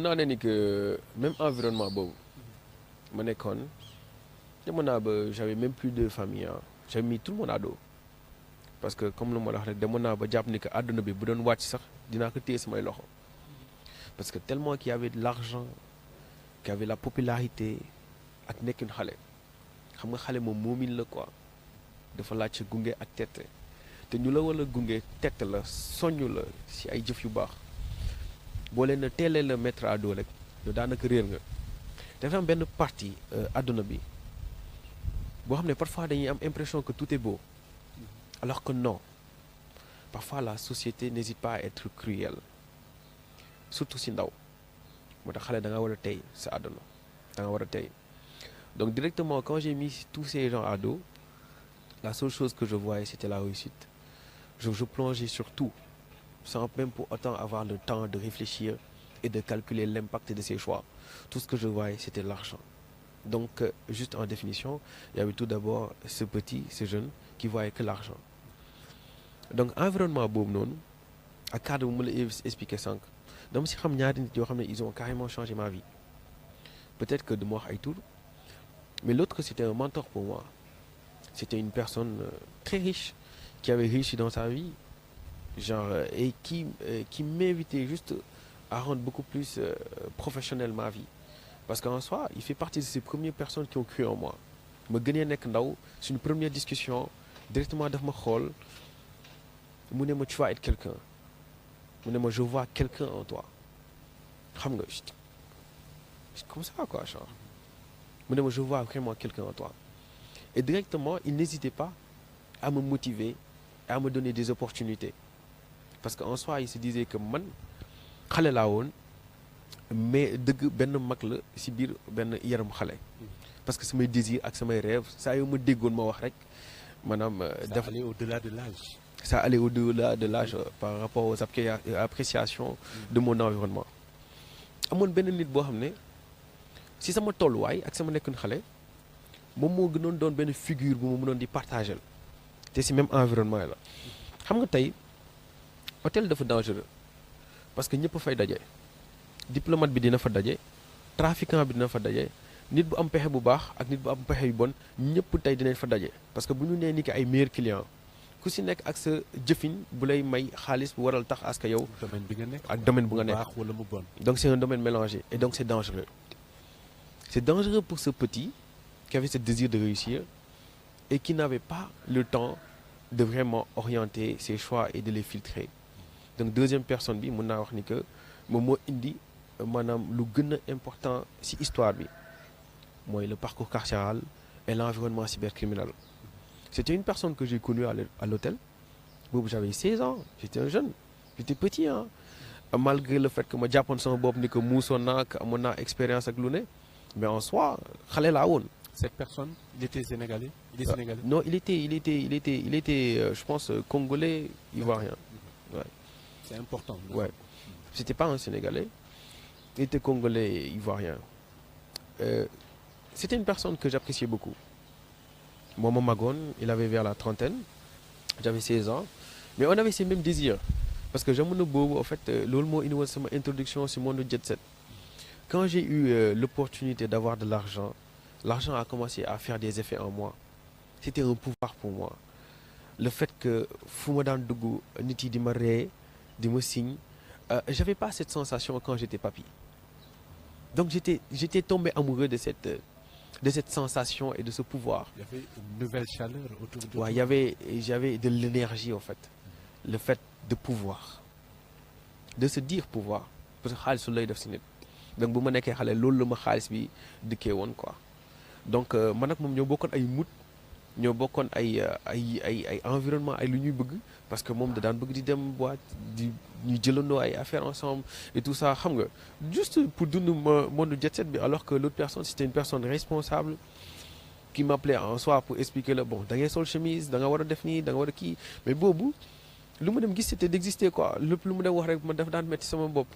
naa ne ni que même environnement boobu ma nekkoon demoon naa ba j'avais même plus de famille ah j'avais mis tout le monde à dos parce que comme lu ma la wax rek demoon naa ba jàpp ni que àdduna bi bu doon wàcc sax dinaa ko téye samay loxo parce que tellement qu'il y avait de l'argent qu'il y avait la popularité ak nekkin xale xam nga xale moom moomin la quoi dafa laaj sa gunge ak tette te ñu la war a gunge tette la soññ la si ay jëf yu baax boo leen teelee la mettre à dos rek yow daanaka réer nga dafa am benn partie àdduna bi boo xam ne parfois dañuy am impression que tout est beau alors que non parfois la société n'hésite pas à être cruelle surtout si ndaw moo tax xale da nga war a tey sa àdduna da nga war a tey donc directement quand j'ai mis tous ces gens à dos la seule chose que je voyais c'était la réussite je plongeais sur tout sans même pour autant avoir le temps de réfléchir et de calculer l'impact de ses choix tout ce que je voyais c'était l'argent donc juste en définition il y avait tout d'abord ce jeune qui voyait que l'argent donc environnement boobu noonu ak cadre bu ma la expliqué sànq dama si xam ñaari nit yoo xam ne ils ont carrément changé ma vie peut-être que du ma wax ay tur mais l'autre c'était un mentor pour moi c'était une personne très riche qui avait réussi dans sa vie genre et qui m'invitait juste à rendre beaucoup plus professionnelle ma vie parce qu'en soi il fait partie de ces premières personnes qui ont cru en moi ma gënee nekk ndaw suñu première discussion directement daf ma xool mu ne ma tu vas être quelqu'un mu ne ma je vois quelqu'un en toi xam nga comme ça quoi genre mu ne ma je vois vraiment quelqu'un en toi et directement il n'hésitait pas à me motiver et à me donner des opportunités parce que en soi il se disait que man xale laa woon mais dëgg benn mag la si biir benn yaram xale parce que samay désir ak samay rêve saa yoo ma déggoon ma wax rek maanaam ça allait au-delà de l'âge ça allait au-delà de l'âge par rapport aux appréciations de mon environnement amoon benn nit boo xam ne si sama tolluwaay ak sama nekkoon xale moom moo gënoon doon benn figure bu ma mënoon di partager te si même environnement la xam nga tey hôtel dafa dangereux parce que ñëpp fay daje diplomate bi dina fa daje trafiquant bi dina fa daje nit bu am pexe bu baax ak nit bu am pexe yu bon ñëpp tey dinañ fa daje parce que bu ñu nee ni ki ay meilleurs clients ku si nekk ak sa jëfin bu lay may xaalis bu waral tax aska yow domaine bi nga nekk ak domaine bu nga nekk baax wala mu bon donc c'est un domaine mélangé et donc c'est dangereux pour ce petit qui avait ce désir de réussir et qui n'avait pas le temps de vraiment orienter ses choix et de les filtrer donc deuxième personne bi mën naa wax ni que moom moo indi maanaam lu gën a important ci histoire bi mooy le parcours carcéral et l'environnement cybercriminel c'était une personne que j'ai connue à l'hôtel boobu j'avais 16 ans j'étais un jeune j'étais petit hein malgré le fait que ma jàppoon sama bopp ni que muusoon naa ak amoon naa expérience ak lu ne mais en soi xale laa woon. Cette personne, il était sénégalais? Il est sénégalais? Non, il était je pense congolais, ivoirien. Ouais. C'est important. Ouais. C'était pas un sénégalais. Il était congolais et ivoirien. C'était une personne que j'appréciais beaucoup. Moi, mon magon, il avait vers la trentaine. J'avais 16 ans. Mais on avait ces mêmes désirs. Parce que j'aime beaucoup, en fait, l'olmo inouï, c'est ma introduction sur mon jet set. Quand j'ai eu l'opportunité d'avoir de l'argent a commencé à faire des effets en moi. C'était un pouvoir pour moi. Le fait que fu ma daan dugg nit yi di ma ree di ma signe j'avais pas cette sensation quand j'étais papy. Donc j'étais tombé amoureux de cette sensation et de ce pouvoir. Il y avait une nouvelle chaleur autour de toi. Ouais, j'avais de l'énergie en fait. Le fait de pouvoir. De se dire pouvoir. Parce que xaalis su lay def si nit. Donc bu ma nekkee xale loolu la ma xaalis bi dikkee woon quoi. Donc man ak moom ñoo bokkoon ay mood ñoo bokkoon ay environnement ay lu ñuy bëgg parce que moom da daan bëgg di dem boîte di ñuy jëlandoo ay affaires ensemble et tout ça xam nga juste pour dund monde jet set bi alors que l'autre personne c'était une personne responsable qui m'appelait en soi pour expliquer la bon da ngay sol chemise da nga war a def nii da nga war a kii mais boobu lu ma dem gis c'était d'exister quoi lépp lu mu dem wax rek ma daf daan metti sama bopp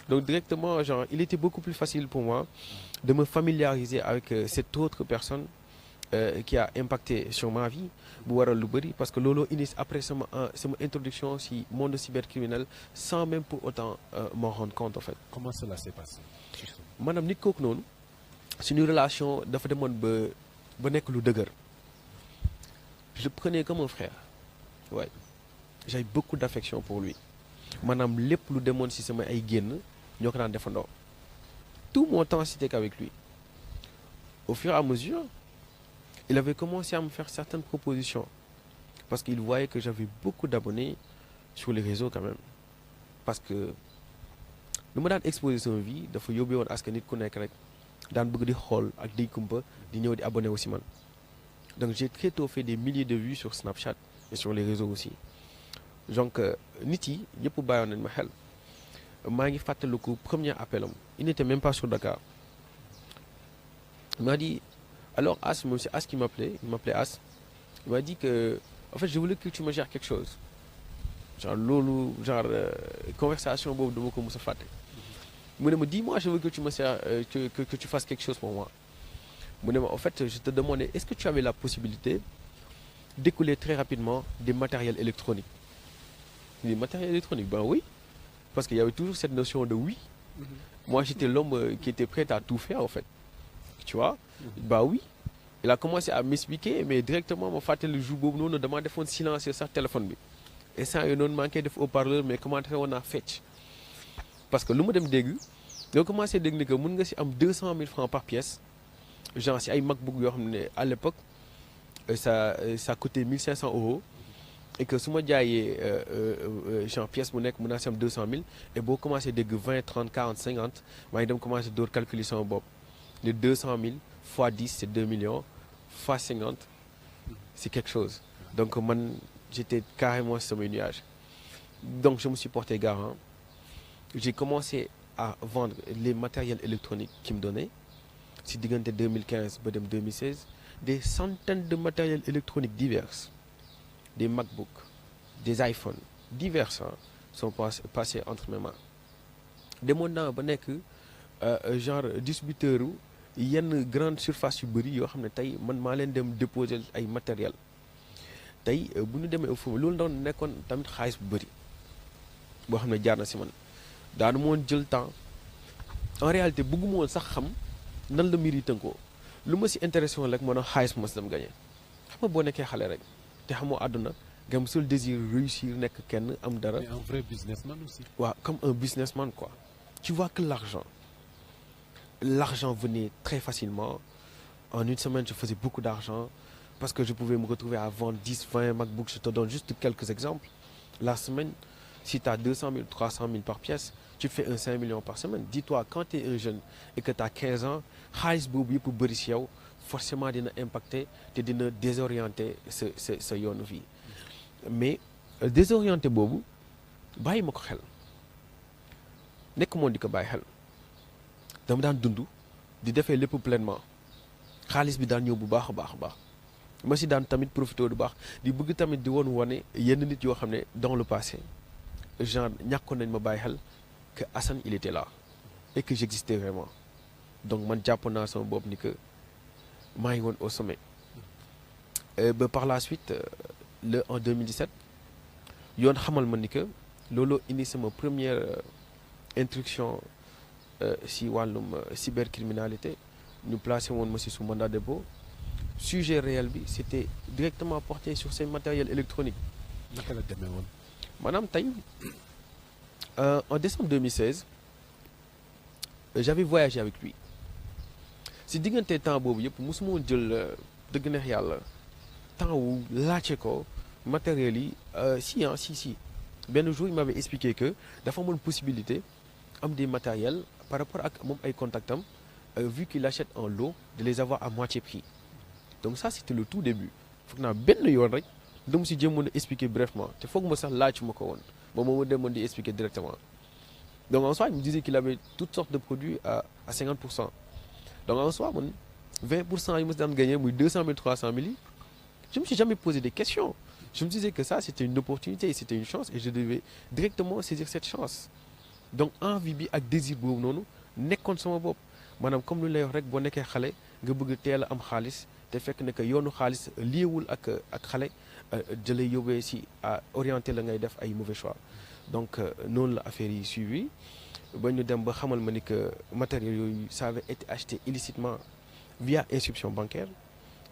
donc directement genre il était beaucoup plus facile pour moi de me familiariser avec cette autre personne qui a impacté sur ma vie bu waral lu bëri parce que looloo initie après sama introduction si monde cybercriminel sans même pour autant m'en rendre compte en fait. Comment cela s'est passé? maanaam nit kooku noonu suñu relation dafa demoon ba nekk lu dëgër. Je le prenais comme un frère. Ouais. J'avais beaucoup d'affection pour lui. Maanaam lépp lu demoon si sama ay génn ñoo ko daan defandoo. Tout mon temps c'était qu'avec lui. Au fur et à mesure, il avait commencé à me faire certaines propositions parce qu'il voyait que j'avais beaucoup d'abonnés sur les réseaux quand même. Parce que lu ma daan exposer sama vie dafa yóbbee woon askan nit ku nekk rek daan bëgg di xool ak di kumpa di ñëw di abonné aussi man. Donc j'ai très tôt fait des milliers de vues sur Snapchat et sur les réseaux aussi. Donc nit yi ñëpp bàyyoon nañ ma xel. maa ngi fàttaliku premier appel am il n'était même pas sur Dakar. Il m'a dit alors As, moi c'est As qui m'appelait, il m'appelait As. Il m'a dit que en fait je voulais que tu me gères quelque chose. Genre loolu conversation boobu dama ko mos a fàtte. mu ne ma dis-moi je veux que tu me sers que tu fasses quelque chose pour moi. mu ne ma en fait je te demandais est-ce que tu avais la possibilité d'écouler très rapidement des matériels électroniques. Des matériels électroniques, ben oui. Parce qu'il y avait toujours cette notion de oui. Moi, j'étais l'homme qui était prêt à tout faire, en fait. Tu vois? Bah oui. Il a commencé à m'expliquer, mais directement, mon frère, le jour où nous demandait de silencier sur téléphone. Et ça, il nous manquait de haut-parleur, mais comment on a fait? Parce que le mot de début, il a commencé à dire que nous avons 200 000 francs par pièce. Genre, si un MacBook, à l'époque, ça coûtait 1500 €. Et que si je dis genre pièce mu nekk mën naa si am 200 000 et boo commencé dégg 20 30 40 50 maa ngi dem commencé door calculer sama bopp ne 200 000 fois 10 c'est 2 millions fois 50 c'est quelque chose. Donc man j'étais carrément sur mes nuages. Donc je me suis porté garant. J'ai commencé à vendre les matériels électroniques qu'ils me donnaient si diggante 2015 ba dem 2016 des centaines de matériels électroniques divers. Des MacBooks, des iPhones, divers sont passés entre mes mains. demoon naa ba nekk genre distributeur yenn grande surface yu bëri yoo xam ne tey man maa leen dem déposer ay matériel tey bu ñu demee au fond loolu doon nekkoon tamit xaalis bu bëri boo xam ne jaar na si man daanu ma woon jël temps en réalité bëgguma woon sax xam nan la mbir yi tënkoo lu ma si intéressé woon rek mën a xaalis ma si dem gagné xam nga boo nekkee xale rek. te xamoo àdduna nga am seul désir réussir nekk kenn am dara. Mais un vrai businessman aussi. waaw comme un businessman quoi. Tu vois que l'argent venait très facilement. En une semaine je faisais beaucoup d'argent parce que je pouvais me retrouver à vendre 10 20 MacBooks. Je te donne juste quelques exemples. La semaine si tu as 200 000 300 000 par pièce tu te fais un 5 millions par semaine. Dis-toi quand tu es un jeune et que tu as 15 ans xaalis boobu yëpp bëri si yow. Forcément dina impacter te dina désorienter sa yoonu vie mais désorienter boobu bàyyi ma ko xel nekk moom di ko bàyyi xel dama daan dund di defee lépp pleinement xaalis bi daan ñëw bu baax a baax a baax ma si daan tamit profité du baax di bëgg tamit di woon wane yenn nit yoo xam ne dans le passé genre ñàkkoon nañ ma bàyyi xel que Assane il était là et que j'existais vraiment donc man jàpp naa sama bopp ni que maa ngi woon au sommet ba par la suite en 2017 yoon xamal ma ni que looloo indi sama première instruction si wàllum cybercriminalité ñu placé woon ma si sous mandat de dépôt sujet réel bi c'était directement porté sur ces matériels électroniques. naka la demee woon. maanaam tey en décembre 2016 j'avais voyagé avec lui. si diggante temps boobu yëpp mosuma woon jël dëgg neex yàlla temps wu laajte ko matériel yi si benn jour il m'avait expliqué que dafa amoon possibilité am des matériels par rapport ak moom ay contactam vu qu'il achète en lot de les avoir à moitié prix donc ça c'était le tout début foog naa benn yoon rek dama si jéemoon a expliquer brièvement te foog ma sax laaj ma ko woon moom ma demoon di expliquer directement donc en soi il me disait qu'il avait toutes sortes de produits à 50%. Donc en soi, 20% yi ma si daan gagné muy 200 000 300 000 yi je me suis jamais posé des questions. Je me disais que ça c'était une opportunité, c'était une chance et je devais directement saisir cette chance. Donc envie bi ak désir boobu noonu nekkoon sama bopp maanaam comme lu lay wax rek boo nekkee xale nga bëgg teel a am xaalis te fekk ne que yoonu xaalis liewul ak xale jëlay yóbbee si à orienté la ngay def ay mauvais choix donc noonu la affaire yi suivi ba ñu dem ba xamal ma ni que matériel yooyu ça avait été acheté illicitement via institution bancaire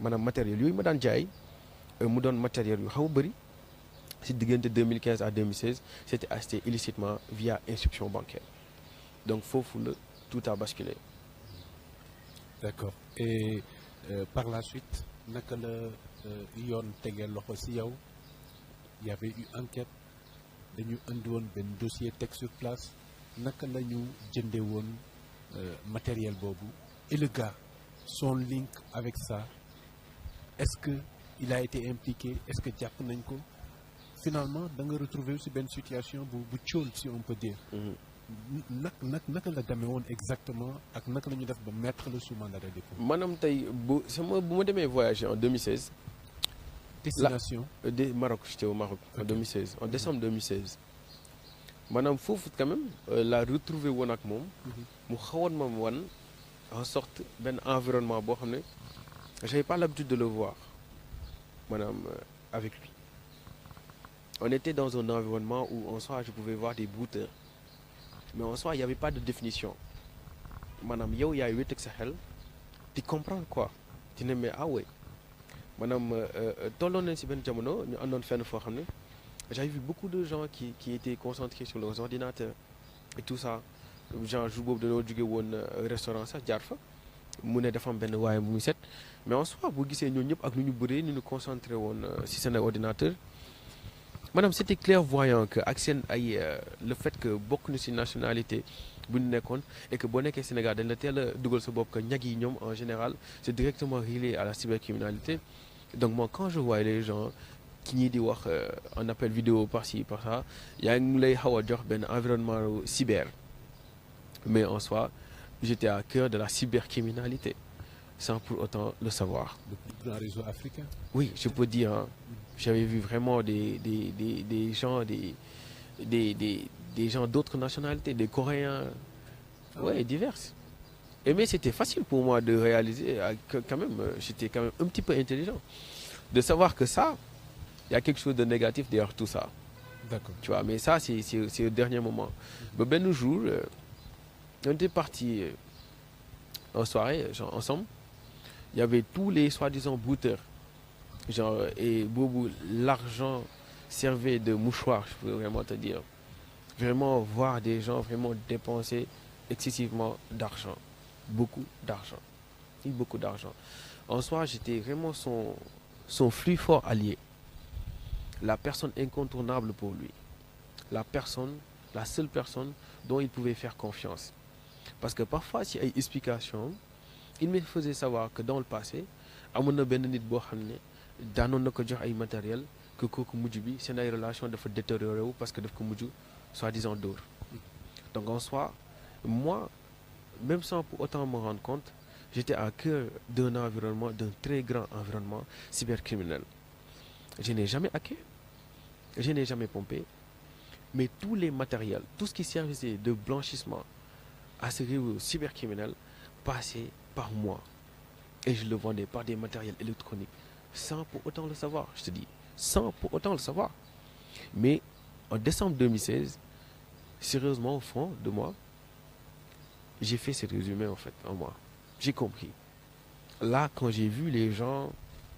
maanaam matériel yooyu ma daan jaay mu doon matériel yu xaw a bëri si diggante 2015 à 2016 c'était acheté illicitement via institution bancaire donc foofu la tout a basculé. D'accord. Et par la suite naka la yoon tegee loxo ci yow il y avait eu enquête dañu indi woon benn dossier teg sur place naka la ñu jëndee woon matériel boobu et le gars son link avec ça est-ce que il a été impliqué est-ce que jàpp nañ ko finalement da nga retrouver ci benn situation bu cool si on peut dire. naka la demee woon exactement ak naka la ñu def ba mettre le sous mandat de dépôt. maanaam tey bu ma demee voyager en 2016. destination de Maroc, j'étais au Maroc en 2016 en décembre 2016 maanaam foofu quand même la retrouver woon ak moom. mu xawoon ma wan en sorte benn environnement boo xam ne j'avais pas l'habitude de le voir maanaam avec lui. On était dans un environnement où en soi je pouvais voir des brouteurs mais en soi il y avait pas de définition maanaam yow yaay wéet ak sa xel di comprendre quoi di ne mais ah ouais maanaam tolloon nañ si benn jamono ñu àndoon fenn foo xam ne j'avais vu beaucoup de gens qui étaient concentrés sur leurs ordinateurs et tout ça genre jour boobu dañoo jóge woon restaurant sax jaar fa mu ne dafa am benn waaye bu muy set mais en soi boo gisee ñoo ñëpp ak nu ñu bëree ni ñu concentré woon si seen ordinateur maanaam c'était clairvoyant que ak seen ay le fait que bokk na ci nationalité bu ñu nekkoon et que boo nekkee Sénégal dañ la teel a dugal sa bopp que ñag yi ñoom en général c'est directement relié à la cybercriminalité donc moi quand je vois les gens ki ñii di wax en appel vidéo par-ci par-ça yaa ngi lay xaw a jox benn environnement cyber mais en soi j'étais à cœur de la cybercriminalité sans pour autant le savoir. Le plus grand réseau africain. Oui, je peux dire hein. J'avais vu vraiment des gens des gens d'autres nationalités, des Coréens, ouais, diverses. Et mais c'était facile pour moi de réaliser quand même, j'étais quand même un petit peu intelligent, de savoir que ça, il y a quelque chose de négatif derrière tout ça. D'accord. Tu vois, mais ça c'est au dernier moment. Mais ben jour, on était partis en soirée, genre ensemble. Il y avait tous les soi-disant brouteurs. Genre, et boobu l'argent servait de mouchoir, je peux vraiment te dire. Vraiment voir des gens vraiment dépenser excessivement d'argent. Beaucoup d'argent. Et beaucoup d'argent. En soi, j'étais vraiment son flux fort allié. La personne incontournable pour lui. La seule personne dont il pouvait faire confiance. Parce que parfois, s'il y a une explication, il me faisait savoir que dans le passé, amoon na benn nit boo xam ne daanoon na ko jox ay matériel que kooku mujj bi seen ay relation dafa détérioré wu parce que daf ko mujj soi-disant dóor. Donc en soi, moi, même sans pour autant me rendre compte, j'étais à cœur d'un environnement, d'un très grand environnement cybercriminel. Je n'ai jamais hacké, je n'ai jamais pompé, mais tous les matériels, tout ce qui servait de blanchissement à ce réseau cybercriminel passait par moi. Et je le vendais par des matériels électroniques, sans pour autant le savoir, je te dis, sans pour autant le savoir. Mais en décembre 2016, sérieusement, au fond de moi, j'ai fait ce résumé en fait, en moi. J'ai compris. Là, quand j'ai vu les gens,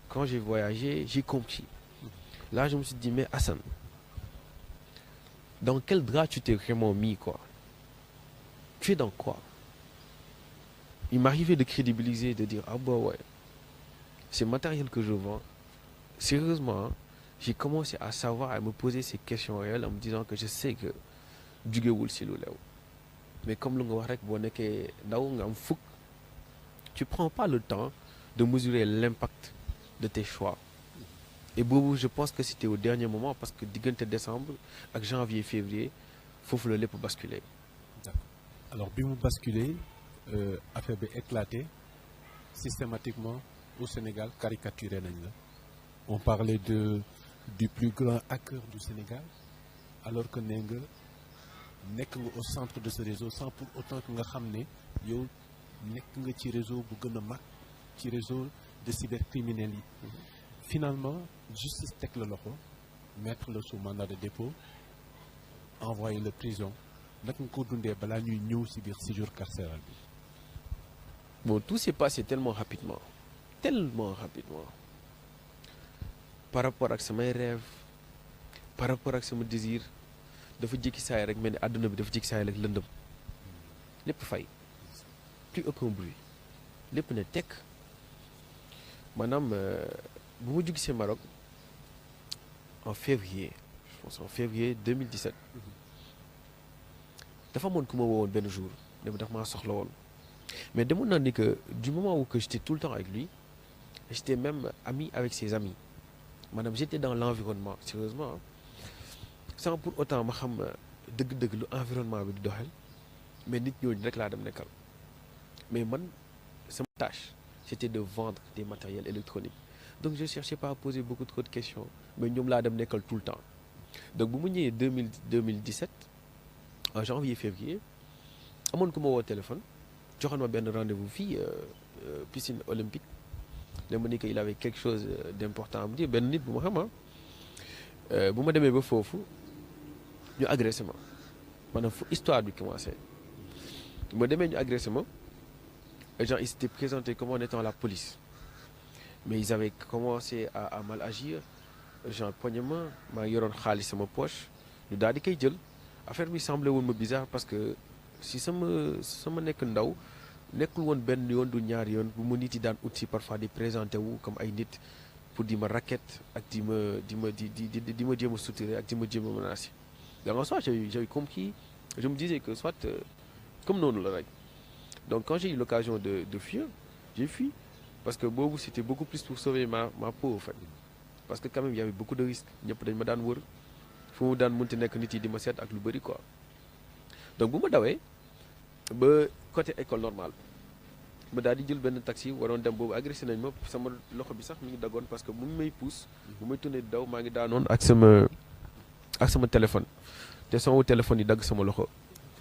quand j'ai voyagé, j'ai compris. Là, je me suis dit, mais Hassan, dans quel drap tu t'es vraiment mis, quoi? Tu es dans quoi? Il m'arrivait de crédibiliser, de dire, ah bah ouais, c'est matériel que je vends. Sérieusement, hein, j'ai commencé à savoir, à me poser ces questions réelles en me disant que je sais que jugewul si lu lew. Mais comme lu nga wax rek boo nekkee ndaw nga am fukk, tu prends pas le temps de mesurer l'impact de tes choix. Et boobu je pense que c'était au dernier moment parce que diggante décembre ak janvier février foofu la lépp basculer. D'accord. Alors bi mu basculer affaire bi éclaté systématiquement au Sénégal caricaturé nañ la. On parlait du plus grand hacker du Sénégal alors que nee nga nekk nga au centre de ce réseau sans pour autant que nga xam ne yow nekk nga ci réseau bu gën a mag ci réseau de cybercriminels yi finalement justice teg la loxo mettre le sous mandat de dépôt envoyer le prison naka nga ko dundee balaa ñuy ñëw si biir séjour carcéral bi. Bon, tout s'est passé tellement rapidement par rapport ak samay rêve par rapport ak sama désir dafa jékki saay rek mel ni àdduna bi dafa jékki saay rek lëndëm lépp fay plus aucun bruit lépp ne tekk maanaam bu ma jógisee Maroc en février je pense en février 2017 dafa amoon ku ma woowoon benn jour ne ma dafa maa soxla woon mais demoon naa ni que du moment où que j'étais tout le temps avec lui j'étais même ami avec ses amis maanaam j'étais dans l'environnement sérieusement sans pour autant ma xam dëgg-dëgg lu environnement bi di doxel mais nit ñooñu rek laa dem nekkal mais man sama tâche c'était de vendre des matériels électroniques donc je cherchais pas à poser beaucoup trop de questions mais ñoom laa dem nekkal tout le temps donc bu mu ñëwee 2017 en janvier février amoon ku ma woo téléphone joxoon ma benn rendez-vous fii piscine olympique ne ma ni que il avait quelque chose d'important à me dire benn nit bu ma xam bu ma demee ba foofu ñu agressé ma maanaam fu histoire bi commencé ma demee ñu agressé ma genre ils s'étaient présentés comme en étant la police mais ils avaient commencé à mal agir genre poigné ma maa ngi yoroon xaalis sama poche ñu daal di koy jël affaire bi semblé woon ma bizarre parce que si sama nekk ndaw nekkul woon benn yoon du ñaari yoon bu ma nit yi daan ut si parfois di présenté wu comme ay nit pour di ma raquette ak di ma jéem a soutiré ak di ma jéem a menacé donc en soit j'avais compris je me disais que soit comme noonu la rek donc quand j'ai eu l'occasion de fuir j'ai fui parce que boobu c'était beaucoup plus pour sauver ma peau en fait parce que quand même il y avait beaucoup de risques ñëpp dañ ma daan wër fu mu daan mënti nekk nit yi di ma seet ak lu bëri quoi donc bu ma dawee ba côté école normale ma daal di jël benn taxi waroon dem boobu agressé nañ ma sama loxo bi sax mi ngi dagoon parce que mu may pousse bu may tourné daw maa ngi daanoon ak sama téléphone te sama téléphone yi dagg sama loxo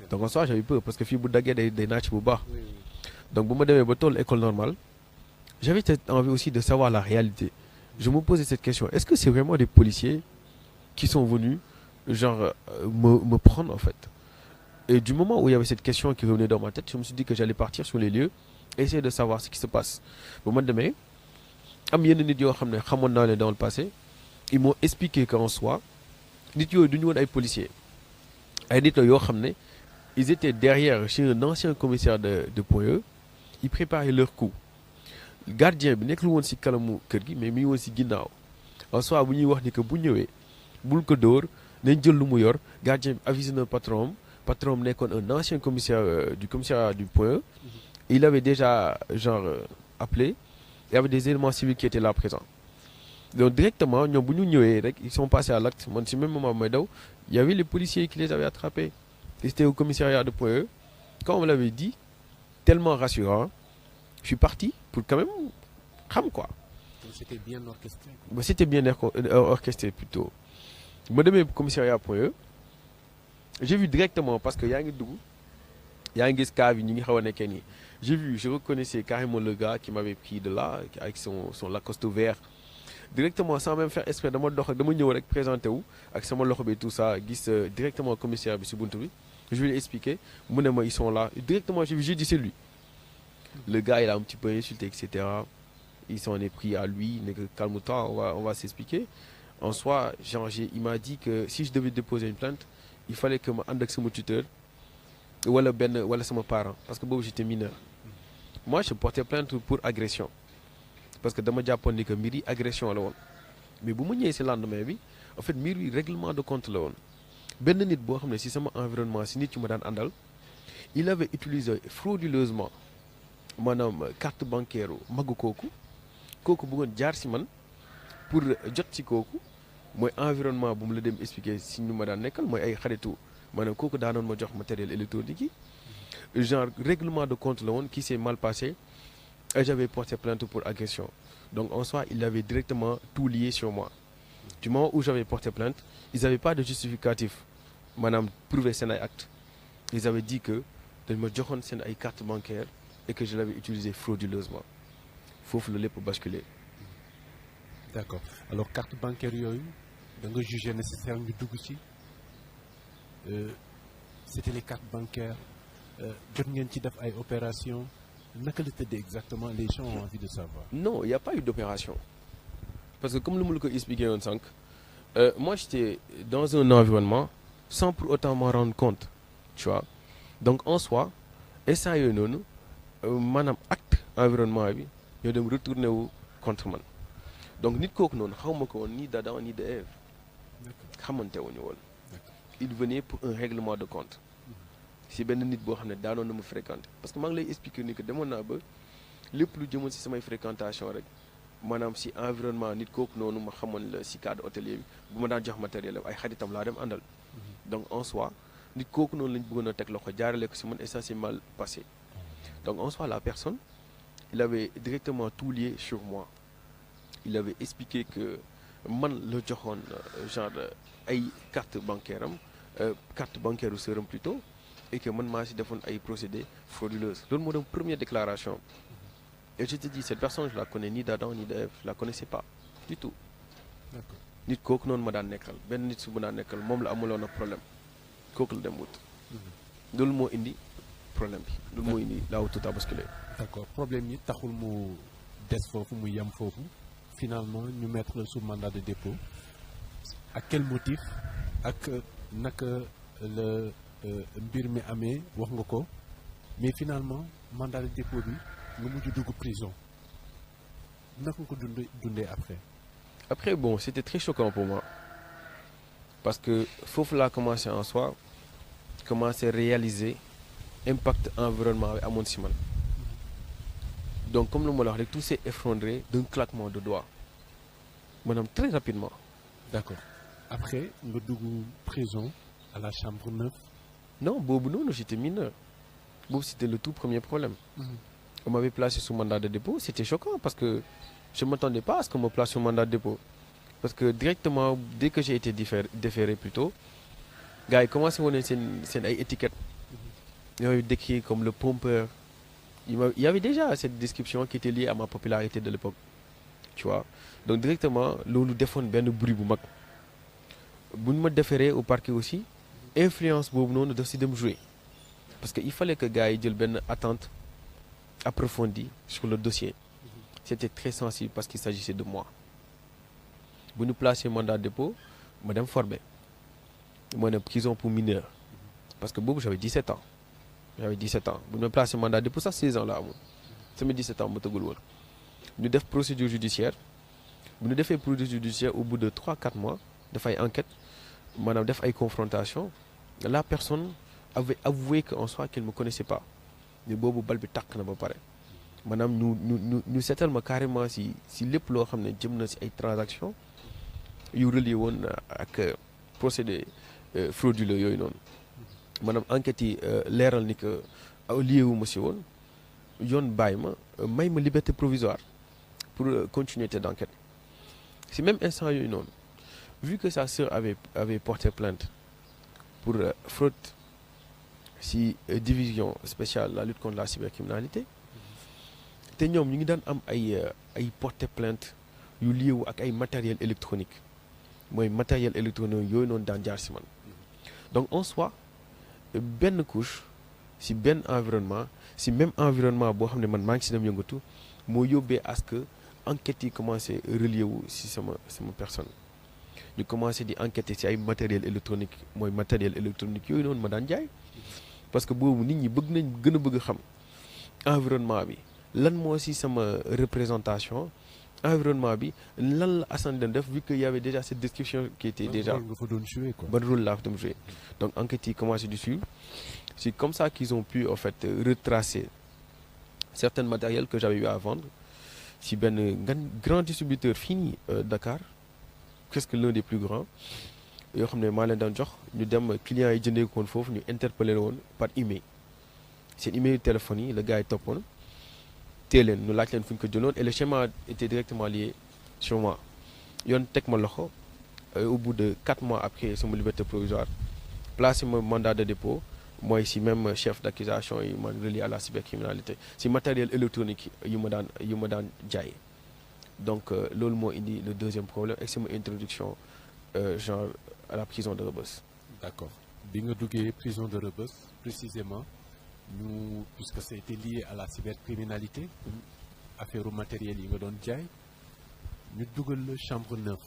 donc en soi j'avais peur parce que fii bu daggee day naaj bu baax donc bu ma demee ba toll école normale j'avais cette envie aussi de savoir la réalité je me posais cette question est-ce que c'est vraiment des policiers qui sont venus genre me prendre en fait. Et du moment où il y avait cette question qui revenait dans ma tête, je me suis dit que j'allais partir sur les lieux et essayer de savoir ce qui se passe. Bon, moi, demain, am yenn nit yoo xam ne xamoon naa leen dans le passé, ils m'ont expliqué qu'en soi, nit yooyu du ñu woon ay policiers. Ay nit la yoo xam ne ils étaient derrière chez un ancien commissaire de Point E, ils préparaient leur coup. Gardien bi nekkul woon ci kanamu kër gi mais mi ngi woon ci ginnaaw. En soi bu ñuy wax ni que bu ñëwee bul ko dóor nañ jël lu mu yor gardien bi avisé na patron nekkoon un ancien commissaire du commissariat du Point E. Il avait déjà genre appelé. Il y avait des éléments civils qui étaient là présents. Donc directement ñoom bu ñu ñëwee rek ils sont passés à l'acte man ci même moment may daw il y avait les policiers qui les avaient attrapés. Ils étaient au commissariat de Point E. Quand on me l'avait dit tellement rassurant je suis parti pour quand même xam quoi. C'était bien orchestré. C'était bien orchestré plutôt. ma demee commissariat Point E j'ai vu directement parce que yaa ngi dugg yaa ngi gis cas bi ñu ngi xaw a nekkee nii je reconnaissais carrément le gars qui m'avait pris de là avec son Lacoste vert directement sans même faire exprès dama ñëw rek présenté wu ak sama loxo bi tout ça gis directement commissaire bi si buntu bi je lui ai expliqué mu ne ma ils sont là directement j'ai dit c'est lui le gars il a un petit peu insulté etc. Il s'en est pris à lui ne que calme-toi on va s'expliquer. En soi, il m'a dit que si je devais déposer une plainte, il fallait que ma ànd ak sama tuteur wala sama parent parce que boobu j'étais mineur. Moi, je portais plainte pour agression parce que dama jàppoon ni que mbir yi agression la woon mais bu ma ñëwee si lendemain bi en fait mbir yi règlement de compte la woon benn nit boo xam ne si sama environnement si nit yu ma daan àndal il avait utilisé frauduleusement maanaam carte bancaire magu kooku bëggoon jaar si man pour jot si kooku mooy environnement bu mu la dem expliquer si ñu ma daan nekkal mooy ay xaritu maanaam kooku daanoon ma jox matériel électronique yi genre règlement de compte la woon qui s'est mal passé et j'avais porté plainte pour agression donc en soi il avait directement tout lié sur moi du moment où j'avais porté plainte ils avaient pas de justificatif maanaam prouver seen ay acte ils avaient dit que dañ ma joxoon seen ay carte bancaire et que je l'avais utilisé frauduleusement foofu la lépp basculer. D'accord alors carte bancaire yooyu da nga jugé nécessaire ñu dugg ci c'était les cartes bancaires jot ngeen ci def ay opérations naka la tëddee exactement les gens ont envie de savoir. Non, il n'y a pas eu d'opération. Parce que comme le Moulko expliqué en 5, moi j'étais dans un environnement sans pour autant m'en rendre compte. Tu vois. Donc en soi, ça y est, non, manam acte environnement, il de me retourner contre moi. Donc nit kok non, ni d'Adam ni de Ève. Il venait pour un règlement de compte. Si ben nit bo xamné daanoon na mu fréquenter parce que maa ngi lay expliquer ni que demoon naa ba lépp lu jëmoon si samay fréquentation rek maanaam si environnement nit kooku noonu ma xamoon la si cadre hôtelier bi bu ma daan jox matériel ay xaritam laa dem àndal. Donc en soi nit kooku noonu lañ bëggoon a teg loxo jaarale ko si man et ça s'est mal passé. Donc en soi la personne il avait directement tout lié sur moi. Il avait expliqué que man la joxoon genre ay carte bancaire am carte bancaire u sëram plutôt. Et que moi, j'ai fait des procédés frauduleux. C'est la première déclaration. Et je te dis, cette personne, je ne la connais ni d'Adam ni d'Ève. Je ne la connaissais pas du tout. D'accord. Nit kooku noonu ma daan nekkal benn nit su ma daan nekkal moom la amuloon ak problème kooku la dem wut. loolu moo indi problème bi. loolu moo indi là où tout a basculé. D'accord problème yi taxul mu des foofu mu yem foofu finalement ñu mettre le sous mandat de dépôt à quel motif ak naka le mbir mi amee wax nga ko mais finalement mandat de dépôt bi nga mujj dugg prison naka nga ko dundee après. Après bon c'était très choquant pour moi parce que foofu laa commencé en soi commencé réaliser impact environnement bi amoon si man donc comme lu ma la wax rek tout s'est effondré d'un claquement de doigts maanaam très rapidement. D'accord après nga dugg prison à la chambre 9. Non, non, j'étais mineur. C'était le tout premier problème. On m'avait placé sous mandat de dépôt. C'était choquant parce que je ne m'attendais pas à ce qu'on me place sous mandat de dépôt. Parce que directement, dès que j'ai été déféré plutôt, les gars, ils commençaient à voir une étiquette. Ils m'avaient décrit comme le pompeur. Il y avait déjà cette description qui était liée à ma popularité de l'époque. Tu vois. Donc directement, l'on défend bien le bruit. Si je me déféré au parquet aussi, influence boobu noonu daf si dem jouer parce que il fallait que gars yi jël benn attente approfondie sur le dossier. C'était très sensible parce qu'il s'agissait de moi. Bu ñu placé mandat de dépôt ma dem Forbé ma ne prison pour mineur parce que boobu j'avais 17 ans bu ñu placé mandat de dépôt sax 16 ans la amoon sama 17 ans ma tëggul woon ñu def procédure judiciaire bu ñu defee procédure judiciaire au bout de 3-4 mois dafay enquête maanaam def ay confrontation la personne avait avoué qu'en soi qu'elle me connaissait pas mais boobu bal bi tàq na ba pare maanaam ñu seetal ma carrément si lépp loo xam ne jëm na si ay transactions yu relié woon ak procédé frauduleux yooyu noonu maanaam enquête yi leeral ni que lié wu ma si woon yoon bàyyi ma may ma liberté provisoire pour continuité d'enquête si même instant yooyu noonu vu que sa sœur avait porté plainte pour fraude si division spéciale la lutte contre la cybercriminalité te ñoom ñu ngi daan am ay porté plainte yu lié wu ak ay matériel électronique mooy matériel électronique yooyu noonu daan jaar si man donc en soi benn couche si benn environnement si même environnement boo xam ne man maa ngi si dem yëngatu moo yóbbee à ce que enquêtes yi commencé relié wu si sama personne ñu commencé di enquêter ci ay matériel électronique mooy matériel électronique yooyu noonu ma daan jaay parce que boobu nit ñi gën a bëgg xam environnement bi lan moo ci sama représentation environnement bi lan la Assane doon def vu que y avait déjà cette description qui était déjà ban rôle laa fa doon jouer donc enquête yi commencé di suivre c'est comme ça qu'ils ont pu en fait retracer certains matériels que j'avais eu à vendre ci benn grand distributeur fii nii Dakar presque l'un des plus grands yoo xam ne maa leen daan jox ñu dem clients yi jëndee ko woon foofu ñu interpellé woon par email seen email téléphone yi la gars yi toppoon tee leen ñu laaj leen fu ñu ko jëloon et le schéma était directement lié sur moi yoon teg ma loxo au bout de 4 mois après sama liberté provisoire placé ma mandat de dépôt mooy si même chef d'accusation yi man relié à la cybercriminalité si matériel électronique yu ma daan jaay donc loolu moo indi le deuxième problème ak sama introduction genre à la prison de Rebeuss. D'accord bi nga duggee prison de Rebeuss précisément puisque ça a été lié à la cybercriminalité affaire u matériel yi nga doon jaay ñu dugal la chambre 9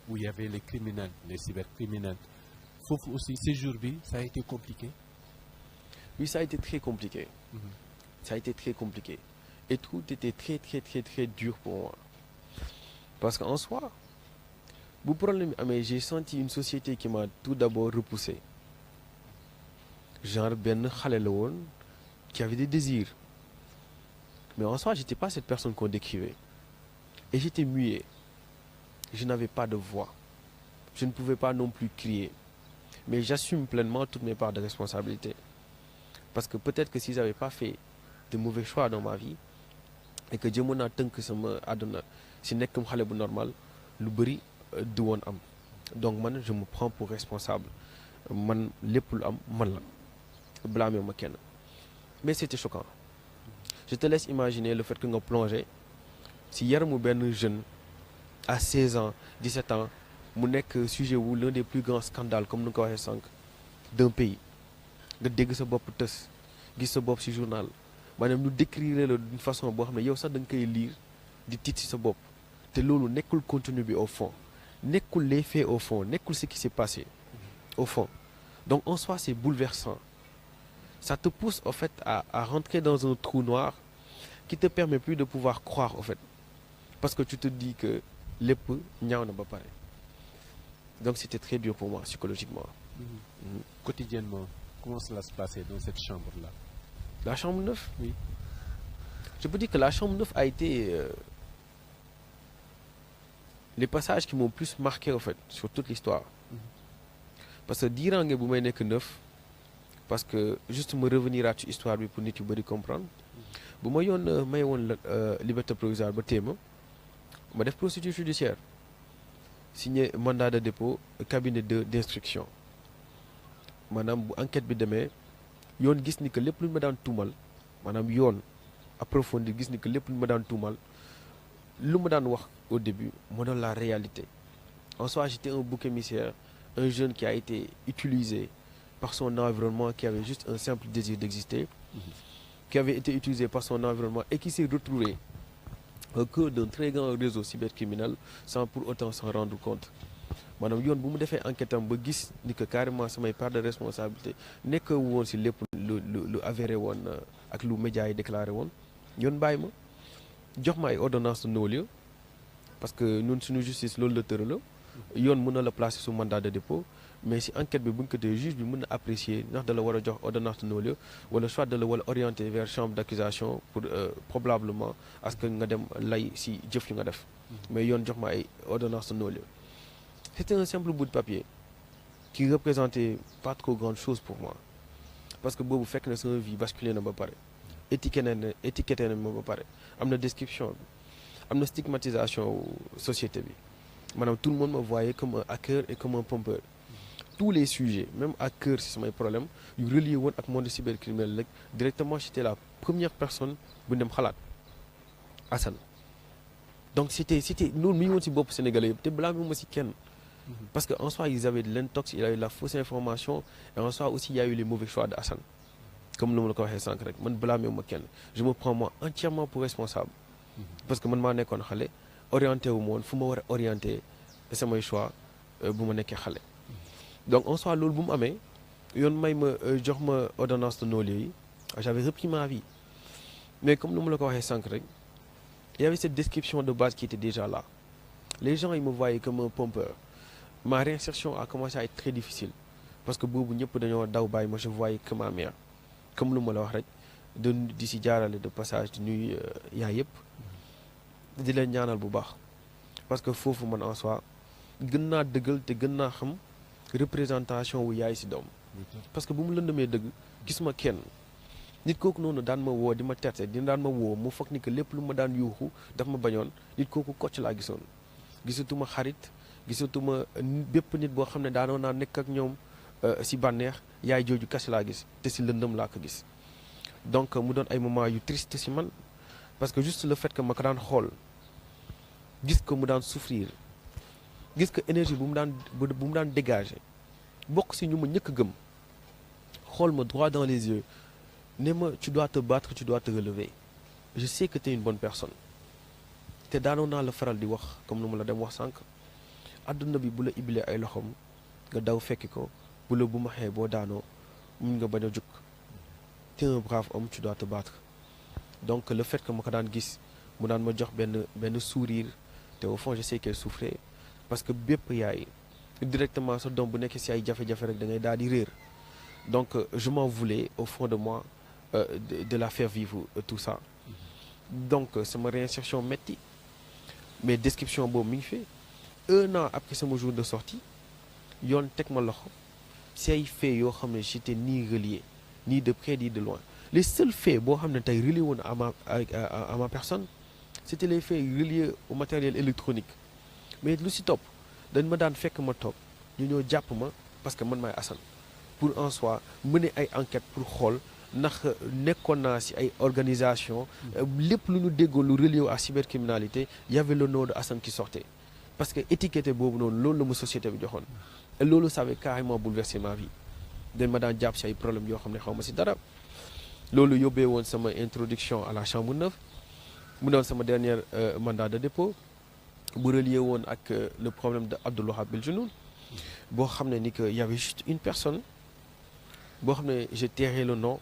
où il y avait les criminels les cybercriminels foofu aussi séjour bi ça a été compliqué. Oui, ça a été très compliqué. Ça a été très compliqué. Et tout était très, très, très, très dur pour moi. Parce qu'en soi, le problème, j'ai senti une société qui m'a tout d'abord repoussé. Genre, ben khalé qui avait des désirs. Mais en soi, je n'étais pas cette personne qu'on décrivait. Et j'étais muet. Je n'avais pas de voix. Je ne pouvais pas non plus crier. Mais j'assume pleinement toutes mes parts de responsabilité. Parce que peut-être que si j'avais pas fait de mauvais choix dans ma vie et que Dieu m'a tënk sama àdduna si nekkam xale bu normal lu bëri du woon am donc man je me prends pour responsable man lépp lu am man la blâmer ma kenn mais c'était choquant. Je te laisse imaginer le fait que nga plongé si yaramu benn jeune à 16 ans 17 ans mu nekk sujet wu l'un des plus grands scandales comme nu nga ko waxee sànq d'un pays nga dégg sa bopp tës gis sa bopp ci journal maanaam ñu décrire la d'une façon boo xam ne yow sax da nga koy lire di tiit ci sa bopp te loolu nekkul contenu bi au fond nekkul les faits au fond nekkul ce qui s'est passé au fond donc en soi c'est bouleversant ça te pousse en fait à rentrer dans un trou noir qui te permet plus de pouvoir croire en fait parce que tu te dis que lépp ñaaw na ba pare donc c'était très dur pour moi psychologiquement. Quotidiennement comment cela se passait dans cette chambre-là? La chambre 9? Oui. Je peux dire que la chambre 9 a été les passages qui m'ont plus marqué en fait sur toute l'histoire. Parce que dirangue bu may nekk 9 parce que juste me revenir à ci histoire bi pour nit yu bëri comprendre bu ma yoon may woon liberté provisoire ba téema ma def procédure judiciaire signé mandat de dépôt cabinet d'instruction maanaam bu enquête bi demee yoon gis ni que lépp lu ñu ma daan tuumal maanaam yoon approfondir gis ni que lépp lu ñu ma daan tuumal lu ma daan wax au début moo doon la réalité. En soi j'étais un bouc émissaire, un jeune qui a été utilisé par son environnement, qui avait juste un simple désir d'exister, qui avait été utilisé par son environnement et qui s'est retrouvé au cœur d'un très grand réseau cybercriminel sans pour autant s'en rendre compte. maanaam yoon bu mu defee enquête am ba gis ni que carrément samay part de responsabilité nekk woon si lépp lu avéré woon ak lu médias yi déclaré woon yoon bàyyi ma jox ma ay ordonnance de non-lieu parce que ñun suñu justice loolu la tëral la yoon mën na la placer sous mandat de dépôt mais si enquête bi bu ñu ko tee juge bi mën na apprécier ndax da la war a jox ordonnance de non-lieu wala soit da la wala orienter vers chambre d'accusation pour probablement parce que nga dem lay si jëf yu nga def mais yoon jox ma ay ordonnance de non-lieu. C'était un simple bout de papier qui représentait pas trop grande chose pour moi parce que boobu fekk na sama vie basculé na ba pare étiqueté na ma ba pare am na description bi am na stigmatisation société bi maanaam tout le monde me voyait comme un hacker et comme un pompeur. Tous les sujets même hacker si samay problème yu relié woon ak monde cybercriminel rek directement j'étais la première personne bu dem xalaat Assane donc c'était loolu mi ngi woon si bopp sénégalais yëpp te blâme ma si kenn. Parce qu'en soi, ils avaient de l'intox, il y a eu la fausse information, et en soi aussi, il y a eu les mauvais choix d'Assane. Comme nous le disons sans rek, man blâme ma kenn. Je me prends moi entièrement pour responsable. Parce que man maa nekkoon xale, orienté wu ma woon fu ma war a orienté samay choix bu ma nekkee xale. Donc en soi loolu bu mu amee yoon may ma jox ma ordonnance de non-lieu yi, j'avais repris ma vie. Mais comme nous le disons sans rek, il y avait cette description de base qui était déjà là. Les gens ils me voyaient comme un pompeur. Ma réinsertion a commencé à être très difficile parce que boobu ñëpp dañoo daw bàyyi ma je voyais que ma mère comme lu ma la wax rek di si jaarale de passage di nuyu yaay yëpp di leen ñaanal bu baax parce que foofu man en soi gën naa dëggal te gën naa xam représentation wu yaay si doom parce que bu mu lëndamee dëgg gis ma kenn nit kooku noonu daan ma woo di ma terte daan ma woo mu foog ni que lépp lu ma daan yuuxu daf ma bañoon nit kooku kocc laa gisoon gisatuma xarit gisatuma bépp nit boo xam ne daanoo naa nekk ak ñoom si bànneex yaay jooju kese laa gis te si lëndëm laa ko gis. Donc mu doon ay moments yu triste si man parce que juste le fait que ma ko daan xool gis ko mu daan souffrir gis que énergie bu mu daan dégager bokk si ñu ma ñëkk gëm xool ma droit dans les yeux ne ma tu dois te battre, tu dois te relever, je sais que tu es une bonne personne. te daanoon naa la faral di wax comme nu ma la dem wax sànq àdduna bi bu la ibilee ay loxoom nga daw fekki ko bu la bu ma xee boo daanoo mun nga bañ a jug. t'es un brave homme, tu dois te battre. Donc le fait que ma ko daan gis mu daan ma jox benn sourire te au fond je sais qu'elle souffrait parce que bépp yaay directement sa doom bu nekk si ay jafe-jafe rek da ngay daal di réer. Donc je m'en voulais au fond de moi de la faire vivre tout ça. Donc sama réinsertion metti mais description boobu mi ngi fi 1 an après sama jour de sortie yoon teg ma loxo si ay faits yoo xam ne j'étais ni relié ni de près ni de loin. Les seuls faits boo xam ne tey relié woon à ma personne c'était les faits reliés au matériel électronique mais lu si topp dañ ma daan fekk ma toog ñu ñëw jàpp ma parce que man maay Assane pour en soi mener ay enquête pour xool ndax nekkoon naa si ay organisation lépp lu ñu déggoo lu relié à cybercriminalité y avait le nom de Assane qui sortait parce que étiquette boobu noonu loolu la ma société bi joxoon et loolu ça avait carrément bouleversé ma vie. dañ ma daan jàpp si ay problèmes yoo xam ne xaw ma si dara loolu yóbbee woon sama introduction à la chambre 9 mu doon sama dernier mandat de dépôt bu relié woon ak le problème de Abdoul Wahab Bengelloune boo xam ne ni que y avait juste une personne boo xam ne je tairai le nom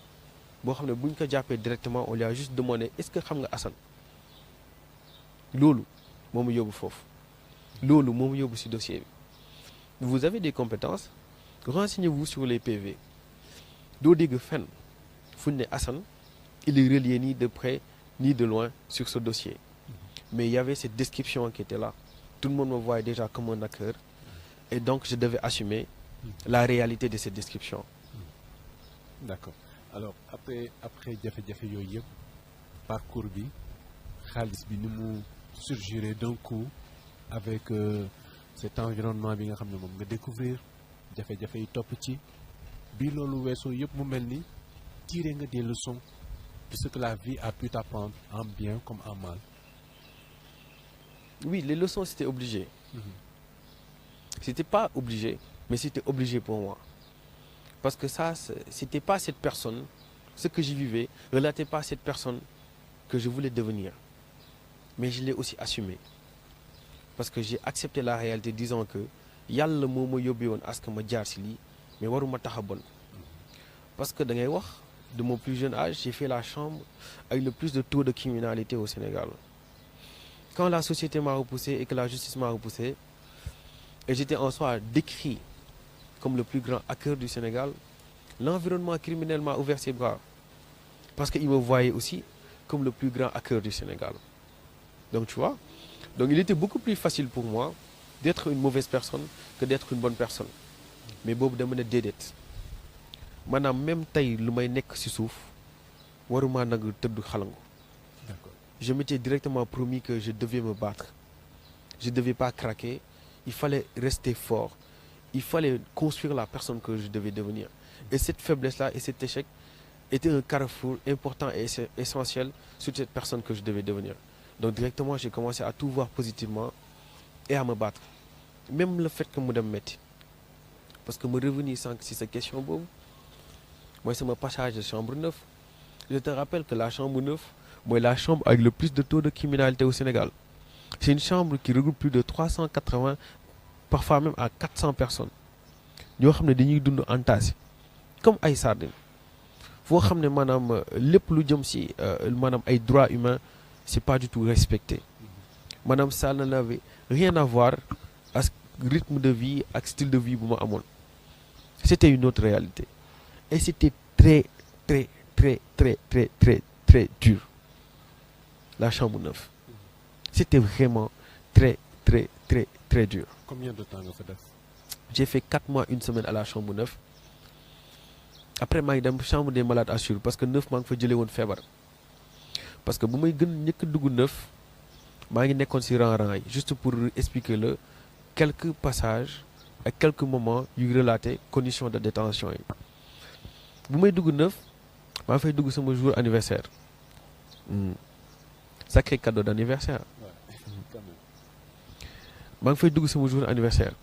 boo xam ne bu ñu ko jàppee directement on lui a juste demandé est-ce que xam nga Assane loolu moo ma yóbbu foofu loolu moo ma yóbbu si dossier bi. Vous avez des compétences, renseignez-vous sur les PV. doo dégg fenn fu ne Assane il est relié ni de près ni de loin sur ce dossier. Mais il y avait cette description qui était là. Tout le monde me voyait déjà comme un acteur. Et donc je devais assumer la réalité de cette description. D'accord. Alors après jafe-jafe yooyu yëpp parcours bi xaalis bi ni mu surgiré d'un coup avec cet environnement bi nga xam ne moom nga découvrir jafe-jafe yi topp ci bi loolu weesoo yëpp mu mel ni tiré nga des leçons de ce que la vie a pu t'apprendre en bien comme en mal. Oui, les leçons c'était obligé. C'était pas obligé, mais c'était obligé pour moi. Parce que ça, c'était pas cette personne, ce que j'y vivais, ne relatait pas à cette personne que je voulais devenir. Mais je l'ai aussi assumé. Parce que j'ai accepté la réalité disant que yàlla moo ma yóbbee woon à ce que ma jaar si lii mais waruma tax a bon. Parce que da ngay wax de mon plus jeune âge, j'ai fait la chambre avec le plus de taux de criminalité au Sénégal. Quand la société m'a repoussé et que la justice m'a repoussé, et j'étais en soi décrit comme le plus grand hacker du Sénégal, l'environnement criminel m'a ouvert ses bras. Parce qu'il me voyait aussi comme le plus grand hacker du Sénégal. Donc tu vois, donc il était beaucoup plus facile pour moi d'être une mauvaise personne que d'être une bonne personne. Mais boobu dama ne déedéet maanaam même tey lu may nekk ci suuf waruma nag tëdd xalangu. D'accord. Je m'étais directement promis que je devais me battre. Je ne devais pas craquer. Il fallait rester fort. Il fallait construire la personne que je devais devenir. Et cette faiblesse-là et cet échec était un carrefour important et essentiel sur cette personne que je devais devenir. Donc directement, j'ai commencé à tout voir positivement et à me battre. Même le fait que mu dem metti. Parce que me revenir sans si cette question boobu mooy sama passage de chambre 9. Je te rappelle que la chambre 9 mooy la chambre avec le plus de taux de criminalité au Sénégal. C'est une chambre qui regroupe plus de 380, parfois même à 400 personnes. ñoo xam ne dañuy dund entassé comme ay sardines. foo xam ne maanaam lépp lu jëm si maanaam ay droits humains c'est pas du tout respecté. Maanaam ça n'avait rien à voir ak rythme de vie ak style de vie bu ma amoon. C'était une autre réalité. Et c'était très très très très très très très dur. La chambre 9. C'était vraiment très très très très dur. Combien de temps nga fa def? J'ai fait 4 mois, 1 semaine à la chambre 9. Après maa ngi dem chambre des malades assur parce que 9 maa ngi fa jëlee woon feebar. Parce que bu may gën njëkk dugg 9 maa ngi nekkoon ci rang yi juste pour expliquer le quelques passages et quelques moments yu relater conditions de détention yi. bu may dugg 9 maa ngi fay dugg sama jour anniversaire. Sacré cadeau d'anniversaire. maa ngi fay dugg sama jour anniversaire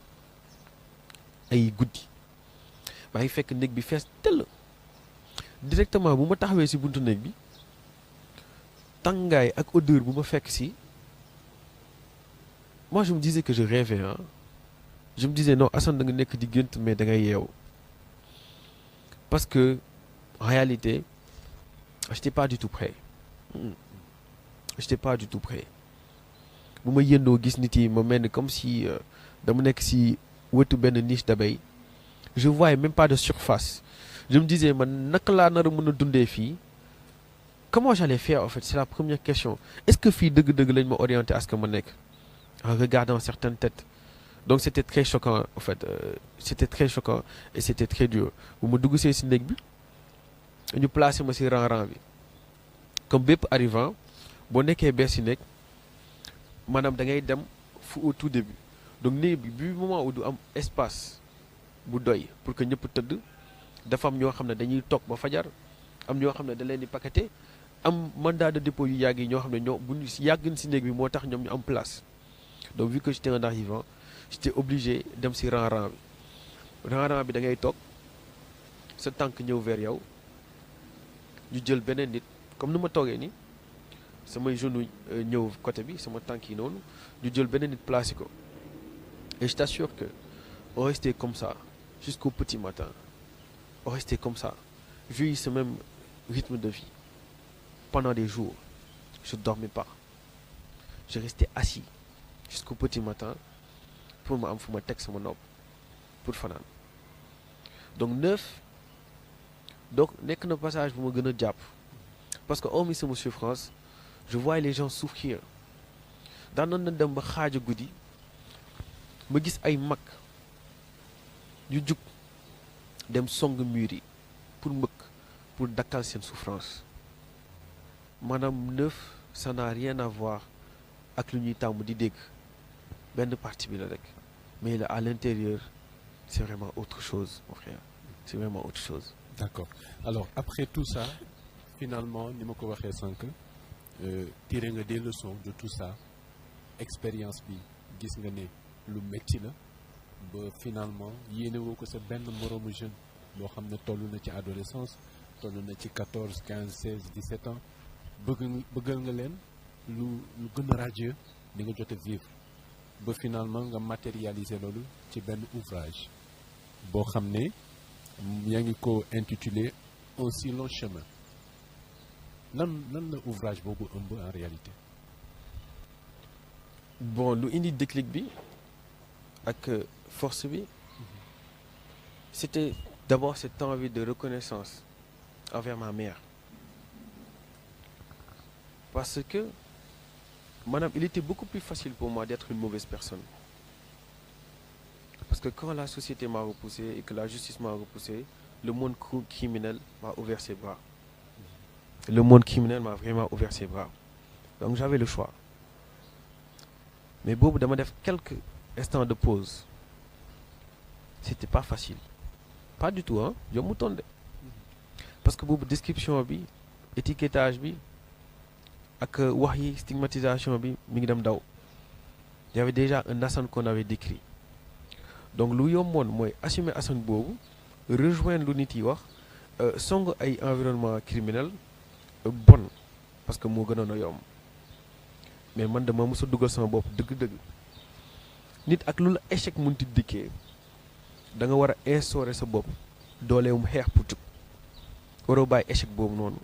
ay guddi maa ngi fekk néeg bi fees tell directement bu ma taxawee ci buntu néeg bi tàngaay ak odeur bu ma fekk ci moi je me disais que je rêvais hein. Je me disais non Assane da nga nekk di gént mais da ngay yeewu parce que en réalité j'étais pas du tout prêt. J'étais pas du tout prêt. bu ma yëndoo gis nit yi ma mel ni comme si dama nekk ci wetu benn niche d'abeille je voyais même pas de surface je me disais man naka laa nar a mën a dundee fii comment j'allais faire en fait c'est la première question est-ce que fii dëgg-dëgg lañ ma orienté à ce que ma nekk en regardant certaines têtes donc c'était très choquant en fait c'était très choquant et c'était très dur bu ma dugg see ci néeg bi ñu placé ma ci rang bi comme bépp arrivant boo nekkee bees ci nekk maanaam da ngay dem fu au tout début donc néeg bi moment où du am espace bu doy pour que ñëpp tëdd dafa am ñoo xam ne dañuy toog ba fajar am ñoo xam ne da leen di paqueté am mandat de dépôt yu yàgg yi ñoo xam ne ñoo bu ñu yàgg ci néeg bi moo tax ñoom ñu am place donc vu que j'étais un arrivant j'étais obligé dem ci rang bi da ngay toog sa tànk ñëw vers yow ñu jël beneen nit comme ni ma toogee nii samay genou ñëw côté bi sama tànk yi noonu ñu jël beneen nit placé ko et je t'assure que on restait comme ça jusqu'au petit matin on restait comme ça j'ai eu ce même rythme de vie pendant des jours je dormais pas je restais assis jusqu'au petit matin pour ma am fu ma teg sama nopp pour fanaan donc 9 donc nekk na passage bu ma gën a jàpp parce que hormis sama souffrance je voyais les gens souffrir daan na dem ba xaaja guddi ma gis ay mag yu jug dem song mur yi pour mbëkk pour dakkal seen souffrance maanaam 9 ça n'a rien à voir ak lu ñuy tàmm di dégg benn partie bi la rek mais là à l'intérieur c'est vraiment autre chose mon frère c'est vraiment autre chose. D'accord. Alors après tout ça finalement ni ma ko waxee sànq tiré nga des leçons de tout ça expérience bi gis nga ne lu metti la ba finalement yéene woo ko sa benn moroomu jeune boo xam ne toll na ci adolescence toll na ci 14 15 16 17 ans bëggal nga leen lu gën a radieux li nga jot a vivre ba finalement nga matérialiser loolu ci benn ouvrage boo xam ne yaa ngi ko intitulé Un si long chemin lan la ouvrage boobu ëmb en réalité. Bon lu indi déclic bi ak force bi c'était d'abord cette envie de reconnaissance envers ma mère parce que maanaam il était beaucoup plus facile pour moi d'être une mauvaise personne parce que quand la société m'a repoussé et que la justice m'a repoussé le monde criminel m'a ouvert ses bras. Le monde criminel m'a vraiment ouvert ses bras. Donc j'avais le choix. Mais boobu dama def quelques instants de pause. C'était pas facile. Pas du tout hein yombutoon de parce que boobu description bi étiquetage bi ak wax yi stigmatisation bi mi ngi dem daw. Il y avait déjà un Assane qu'on avait décrit. Donc lu yomboon mooy assumer Assane boobu rejoindre lu nit yi wax song ay environnement criminel bon parce que moo gënoon a yomb mais man dama mës a dugal sama bopp dëgg-dëgg nit ak lu la échec munti dikkee da nga war a instaurer sa bopp dooleewum xeex pour jug waroo bàyyi échec boobu noonu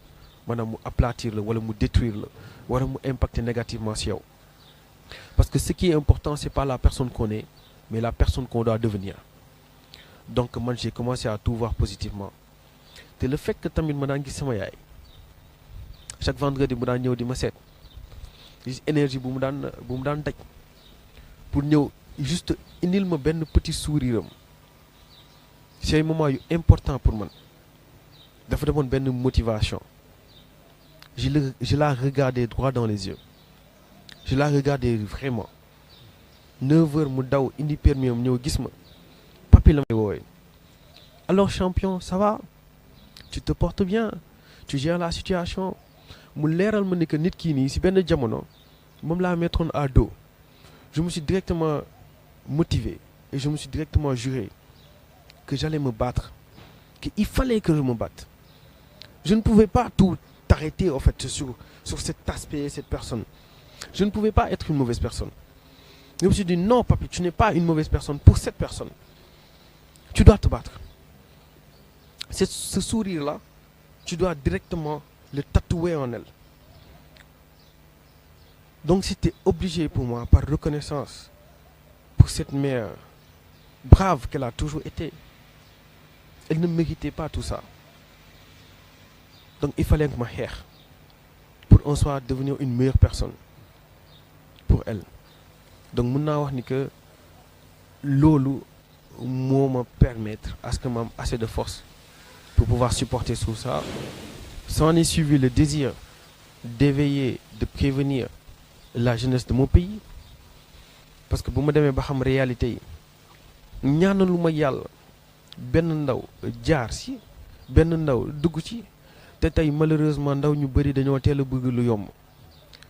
maanaam mu aplatir la wala mu détruire la wala mu impacter négativement si yow parce que ce qui est important c'est pas la personne qu'on est mais la personne qu'on doit devenir. Donc man j'ai commencé à tout voir positivement te le fait que tamit ma daan gis sama yaay chaque vendredi mu daan ñëw di ma seet gis énergie bu mu daan daj pour ñëw juste indil ma benn petit sourire am c'est un moment yu important pour man dafa demoon benn motivation je la regardais droit dans les yeux je la regardais vraiment 9 heures mu daw indi permis am ñëw gis ma papi la may woowee alors champion ça va tu te portes bien, tu gères la situation. mu leeral ma ni que nit kii nii si benn jamono moom laa mettroon à dos. Je me suis directement motivé et je me suis directement juré que j'allais me battre, qu'il fallait que je me batte. Je ne pouvais pas tout arrêter en fait sur cet aspect, cette personne. Je ne pouvais pas être une mauvaise personne. Je me suis dit non papi, tu n'es pas une mauvaise personne pour cette personne. Tu dois te battre. Ce sourire-là, tu dois directement le tatouer en elle. Donc c'était obligé pour moi, par reconnaissance, pour cette mère brave qu'elle a toujours été. Elle ne méritait pas tout ça. Donc il fallait que ma xeex pour en soit devenir une meilleure personne pour elle. Donc mun naa wax ni que loolu moo ma permettre à ce que ma am assez de force pour pouvoir supporter tout ça. S'en est suivi le désir d'éveiller, de prévenir la jeunesse de mon pays. Parce que bu ma demee ba xam réalité yi ñaanalu ma yàlla benn ndaw jaar si benn ndaw dugg ci te tey malheureusement ndaw ñu bëri dañoo teel a bëgg lu yomb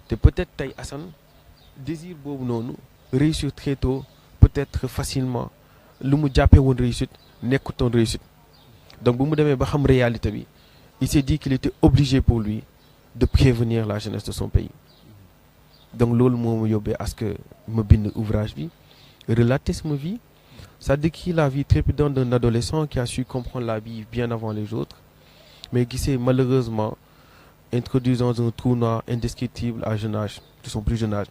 te peut-être tey Assane désir boobu noonu réussir très tôt peut-être facilement lu mu jàppee woon réussite nekkutoon réussite. Donc bu mu demee ba xam réalité bi il s'est dit qu'il était obligé pour lui de prévenir la jeunesse de son pays. Donc loolu moo ma yóbbee à ce que ma bind ouvrage bi relater sama vie. Ça décrit la vie trépidante d'un adolescent qui a su comprendre la vie bien avant les autres, mais qui s'est malheureusement introduit dans un trou noir indescriptible à jeune âge, de son plus jeune âge,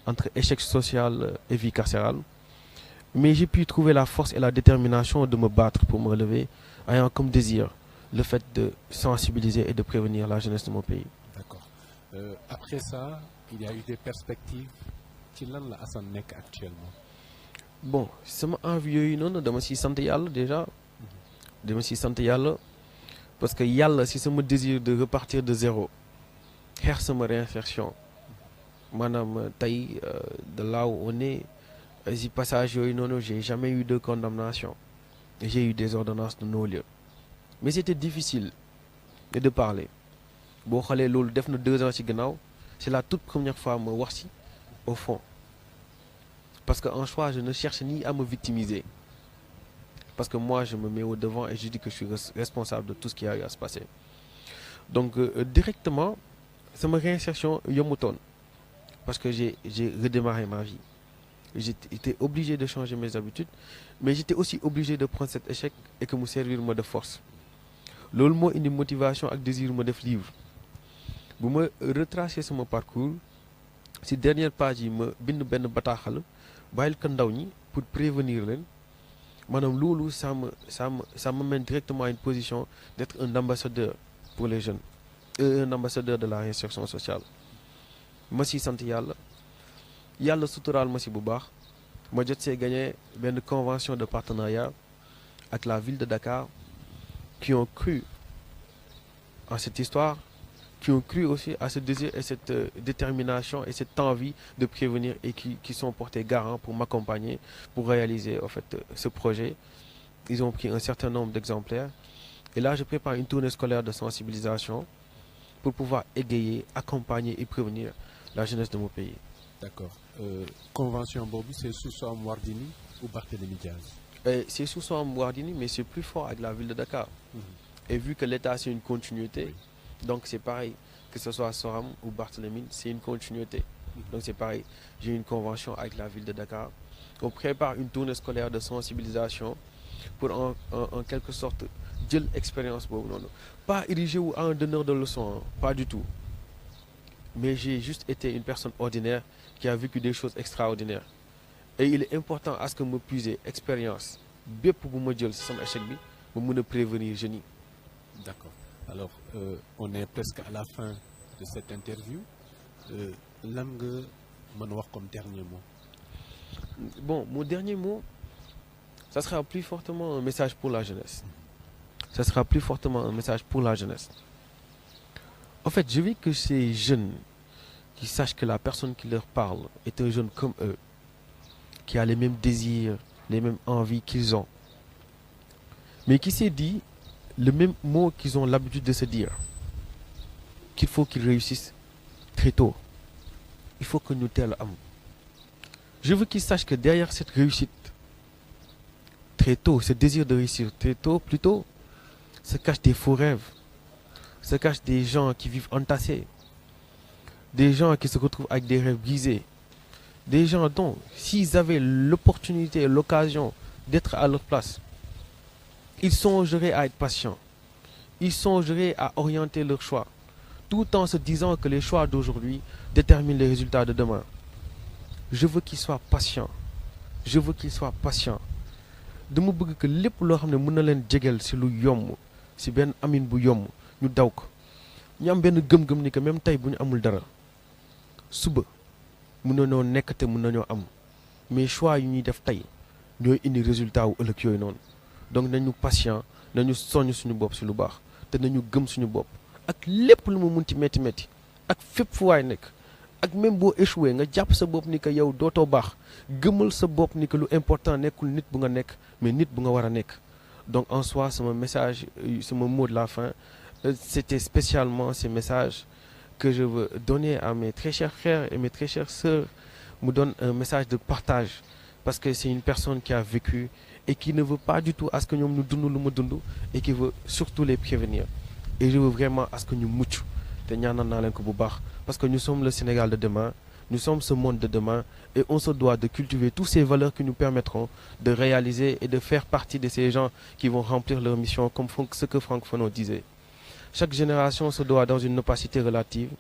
entre échec social et vie carcérale. Mais j'ai pu trouver la force et la détermination de me battre pour me relever, ayant comme désir le fait de sensibiliser et de prévenir la jeunesse de mon pays. D'accord. Après ça, il y a eu des perspectives. Ci lan la Assane nekk actuellement? Bon sama envie yooyu noonu dama siy sant yàlla déjà. Dama siy sant yàlla parce que yàlla si sama désir de repartir de zéro xeex sama réinsertion maanaam tey de là où on est si passage yooyu noonu j'ai jamais eu de condamnation. J'ai eu des ordonnances de non-lieu. Mais c'était difficile de parler. Boo xoolee loolu def na 2 ans ci gannaaw c'est la toute première fois ma wax ci au fond. Parce qu'en soi, je ne cherche ni à me victimiser. Parce que moi, je me mets au devant et je dis que je suis responsable de tout ce qui a eu à se passer. Donc, directement, c'est ma réinsertion yombutoon. Parce que j'ai redémarré ma vie. J'étais obligé de changer mes habitudes, mais j'étais aussi obligé de prendre cet échec et que me servir de force. Loolu moo indi motivation ak désir ma def livre. Bu ma retracer sama parcours, si dernière page yi ma bind benn bataaxal bàyyil ko ndaw ñi pour prévenir leen maanaam loolu ça m'amène directement à une position d'être un ambassadeur pour les jeunes, un ambassadeur de la réinsertion sociale. Ma si sant yàlla suturaal ma si bu baax ma jot see gagné benn convention de partenariat avec la ville de Dakar qui ont cru en cette histoire, qui ont cru aussi à ce désir et cette détermination et cette envie de prévenir et qui sont portés garant pour m'accompagner, pour réaliser en fait ce projet. Ils ont pris un certain nombre d'exemplaires. Et là, je prépare une tournée scolaire de sensibilisation pour pouvoir égayer, accompagner et prévenir la jeunesse de mon pays. D'accord. Convention boobu, c'est sous Soham Wardini ou Barthélémy Diaz? C'est sous Soham Wardini, mais c'est plus fort avec la ville de Dakar. Et vu que l'État, c'est une continuité, donc c'est pareil, que ce soit Soham ou Barthélémy, c'est une continuité. Donc c'est pareil, j'ai une convention avec la ville de Dakar. On prépare une tournée scolaire de sensibilisation pour en quelque sorte jël expérience boobu noonu. Pas érigé ou un donneur de leçons, pas du tout. Mais j'ai juste été une personne ordinaire qui a vécu des choses extraordinaires. Et il est important à ce que me puiser expérience bépp bu ma jël si sama échec bi ma mën a prévenir jeunes yi. D'accord. Alors, on est presque à la fin de cette interview. Lan nga mën wax comme dernier mot? Bon, mon dernier mot, ça sera plus fortement un message pour la jeunesse. Ça sera plus fortement un message pour la jeunesse. En fait, je veux que ces jeunes qui sachent que la personne qui leur parle est un jeune comme eux, qui a les mêmes désirs, les mêmes envies qu'ils ont, mais qui s'est dit le même mot qu'ils ont l'habitude de se dire, qu'il faut qu'ils réussissent très tôt. Il faut que nous teel am. Je veux qu'ils sachent que derrière cette réussite, très tôt, ce désir de réussir très tôt, plutôt, se cachent des faux rêves, se cachent des gens qui vivent entassés, des gens qui se retrouvent avec des rêves brisés, des gens dont, s'ils avaient l'opportunité et l'occasion d'être à leur place, ils songeraient à être patients, ils songeraient à orienter leurs choix, tout en se disant que les choix d'aujourd'hui déterminent les résultats de demain. Je veux qu'ils soient patients. Je veux qu'ils soient patients. dama bëgg que lépp loo xam ne mën na leen jegeel si lu yomb si benn amin bu yomb ñu daw ko ñu am benn gëm-gëm ni que même tey bu ñu amul dara suba mën nañoo nekk te mën nañoo am mais choix yu ñuy def tey ñooy indi résultat wu ëllëg yooyu noonu donc nañu patient nañu soññ suñu bopp si lu baax te nañu gëm suñu bopp ak lépp lu mu munti métti métti ak fépp fu waay nekk ak même boo échoué nga jàpp sa bopp ni que yow dootoo baax gëmal sa bopp ni que lu important nekkul nit bu nga nekk mais nit bu nga war a nekk donc en soi sama message sama mot de la fin c'était spécialement ces messages que je veux donner à mes très chers frères et mes très chères sœurs me donne un message de partage parce que c'est une personne qui a vécu et qui ne veut pas du tout à ce que ñoom ñu dund lu ma dund et qui veut surtout les prévenir et je veux vraiment à ce que ñu mucc te ñaanal naa leen ko bu baax parce que nous sommes le Sénégal de demain, nous sommes ce monde de demain et on se doit de cultiver toutes ces valeurs qui nous permettront de réaliser et de faire partie de ces gens qui vont remplir leur mission comme ce que Franck Fanon disait. Chaque génération se doit dans une opacité relative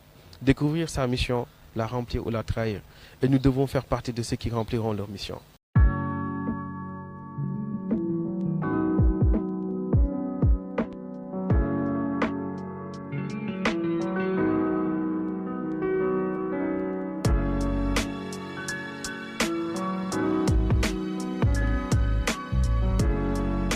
découvrir sa mission, la remplir ou la trahir et nous devons faire partie de ceux qui rempliront leur mission.